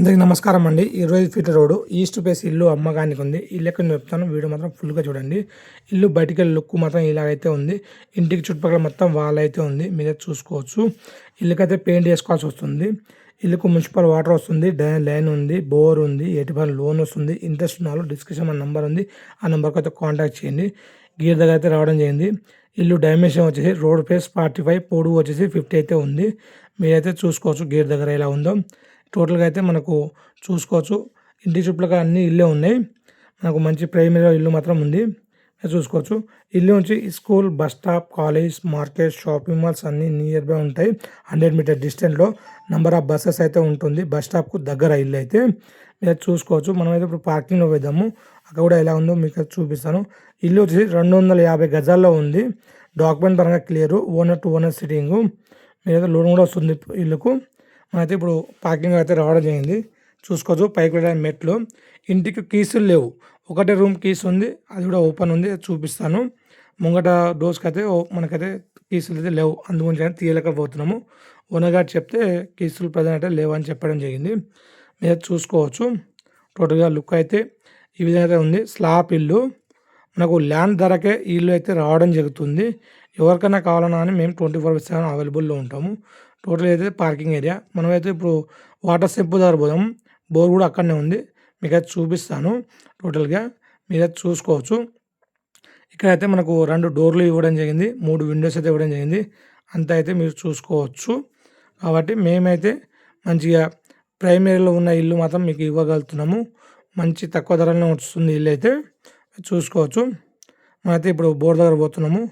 అందరికీ నమస్కారం అండి. 20 ఫీట్ల రోడ్డు ఈస్ట్ ఫేస్ ఇల్లు అమ్మకానికి ఉంది. ఇల్లు ఎక్కడ చెప్తాను, వీడియో మాత్రం ఫుల్గా చూడండి. ఇల్లు బయటికి లుక్ మాత్రం ఇలాగైతే ఉంది. ఇంటికి చుట్టుపక్కల మొత్తం వాల్ అయితే ఉంది, మీరే చూసుకోవచ్చు. ఇల్లుకైతే పెయింట్ చేసుకోవాల్సి వస్తుంది. ఇల్లుకు మున్సిపల్ వాటర్ వస్తుంది, లైన్ ఉంది, బోర్ ఉంది, 80% లోన్ వస్తుంది. ఇంట్రెస్ట్ ఉన్న డిస్క్రిప్షన్ నెంబర్ ఉంది, ఆ నెంబర్కి అయితే కాంటాక్ట్ చేయండి. గీర్ దగ్గర అయితే రావడం జరిగింది. ఇల్లు డైమెన్షన్ వచ్చేసి రోడ్ ఫేస్ 45, పొడుగు వచ్చేసి 50 అయితే ఉంది. మీరైతే చూసుకోవచ్చు గేట్ దగ్గర ఎలా ఉందో. టోటల్గా అయితే మనకు చూసుకోవచ్చు, ఇంటి చుట్టూ అన్ని ఇల్లే ఉన్నాయి. మనకు మంచి ప్రైమరీ ఇల్లు మాత్రం ఉంది, చూసుకోవచ్చు. ఇల్లు నుంచి school, bus stop, college, market, shopping malls అన్నీ నియర్ బై ఉంటాయి. 100 మీటర్ డిస్టెన్స్లో నంబర్ ఆఫ్ బస్సెస్ అయితే ఉంటుంది. బస్ స్టాప్కు దగ్గర ఇల్లు అయితే మీరు చూసుకోవచ్చు. మనమైతే ఇప్పుడు పార్కింగ్లో వేద్దాము, అక్కడ కూడా ఎలా ఉందో మీకు చూపిస్తాను. ఇల్లు వచ్చి 250 గజాల్లో ఉంది. డాక్యుమెంట్ పరంగా clear, owner to owner sitting. మీరైతే లోన్ కూడా వస్తుంది ఇల్లుకు. మనైతే ఇప్పుడు పార్కింగ్ అయితే రావడం జరిగింది, చూసుకోవచ్చు. పైకి వెళ్ళడానికి మెట్లు. ఇంటికి కీసులు లేవు, ఒకటే రూమ్ కీస్ ఉంది, అది కూడా ఓపెన్ ఉంది, చూపిస్తాను. ముంగట డోర్స్కి అయితే మనకైతే కీసులు అయితే లేవు, అందుగురించి అయితే తీయలేకపోతున్నాము. ఓనర్ గారు చెప్తే కీసులు ప్రజెంట్ అయితే లేవు అని చెప్పడం జరిగింది. మీరు చూసుకోవచ్చు. టోటల్గా లుక్ అయితే ఈ విధంగా అయితే ఉంది. స్లాబ్ ఇల్లు, మనకు ల్యాండ్ ధరకే ఇల్లు అయితే రావడం జరుగుతుంది. ఎవరికైనా కావాలన్నా అని మేము 24/7 అవైలబుల్లో ఉంటాము. టోటల్ అయితే పార్కింగ్ ఏరియా. మనమైతే ఇప్పుడు వాటర్ స్టెప్ దగ్గర పోదాం, బోర్ కూడా అక్కడనే ఉంది, మీకు అయితే చూపిస్తాను. టోటల్గా మీరైతే చూసుకోవచ్చు. ఇక్కడైతే మనకు 2 డోర్లు ఇవ్వడం జరిగింది, 3 విండోస్ అయితే ఇవ్వడం జరిగింది. అంతా అయితే మీరు చూసుకోవచ్చు. కాబట్టి మేమైతే మంచిగా ప్రైమరీలో ఉన్న ఇల్లు మాత్రం మీకు ఇవ్వగలుగుతున్నాము. మంచి తక్కువ ధరలోనే వస్తుంది ఇల్లు అయితే, చూసుకోవచ్చు. మనమైతే ఇప్పుడు బోర్ దగ్గర పోతున్నాము,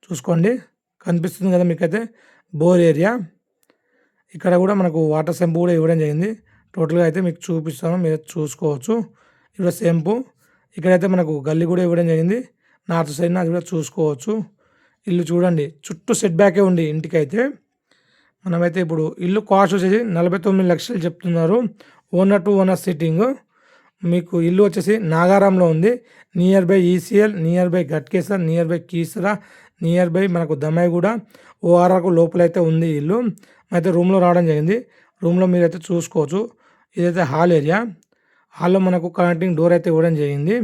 చూసుకోండి. కనిపిస్తుంది కదా మీకైతే బోర్ ఏరియా. ఇక్కడ కూడా మనకు వాటర్ సెంపు కూడా ఇవ్వడం జరిగింది. టోటల్గా అయితే మీకు చూపిస్తాను, మీరు చూసుకోవచ్చు. ఇక్కడ సెంపు, ఇక్కడైతే మనకు గల్లీ కూడా ఇవ్వడం జరిగింది, నార్త్ సైడ్ అది కూడా చూసుకోవచ్చు. ఇల్లు చూడండి, చుట్టూ సెట్ బ్యాకే ఉంది ఇంటికైతే. మనమైతే ఇప్పుడు ఇల్లు కాస్ట్ వచ్చేసి 49 లక్షలు చెప్తున్నారు, ఓనర్ టు ఓనర్ సిట్టింగ్. మీకు ఇల్లు వచ్చేసి నాగారంలో ఉంది, nearby ECL, nearby Ghatkesar, nearby Keesara, nearby మనకు దమ్మాయిగూడ, ఓఆర్ఆర్కు లోపలైతే ఉంది ఇల్లు. అయితే రూమ్లో రావడం జరిగింది. రూమ్లో మీరైతే చూసుకోవచ్చు. ఇదైతే హాల్ ఏరియా. హాల్లో మనకు కనెక్టింగ్ డోర్ అయితే ఇవ్వడం జరిగింది,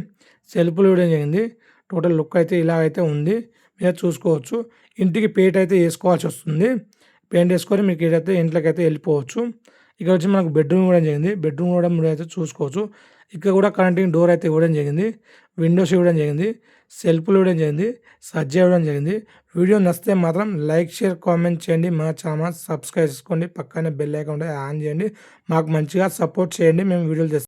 సెల్ఫ్లు ఇవ్వడం జరిగింది. టోటల్ లుక్ అయితే ఇలా అయితే ఉంది, మీరు చూసుకోవచ్చు. ఇంటికి పెయింట్ అయితే వేసుకోవాల్సి వస్తుంది. పెయింట్ వేసుకొని మీకు ఏదైతే ఇంట్లోకి అయితే వెళ్ళిపోవచ్చు. ఇక్కడ వచ్చి మనకు బెడ్రూమ్ ఇవ్వడం జరిగింది, బెడ్రూమ్ కూడా మీరు అయితే చూసుకోవచ్చు. ఇక్కడ కూడా కనెక్టింగ్ డోర్ అయితే ఇవ్వడం జరిగింది, విండోస్ ఇవ్వడం జరిగింది, సెల్ఫ్లు ఇవ్వడం జరిగింది, సజ్జ ఇవ్వడం జరిగింది. వీడియో నచ్చితే మాత్రం లైక్, షేర్, కామెంట్ చేయండి. మా ఛానల్ సబ్స్క్రైబ్ చేసుకోండి, పక్కనే బెల్ ఐకాన్ ఆన్ చేయండి. మాకు మంచిగా సపోర్ట్ చేయండి, మేము వీడియోలు చేస్తాం.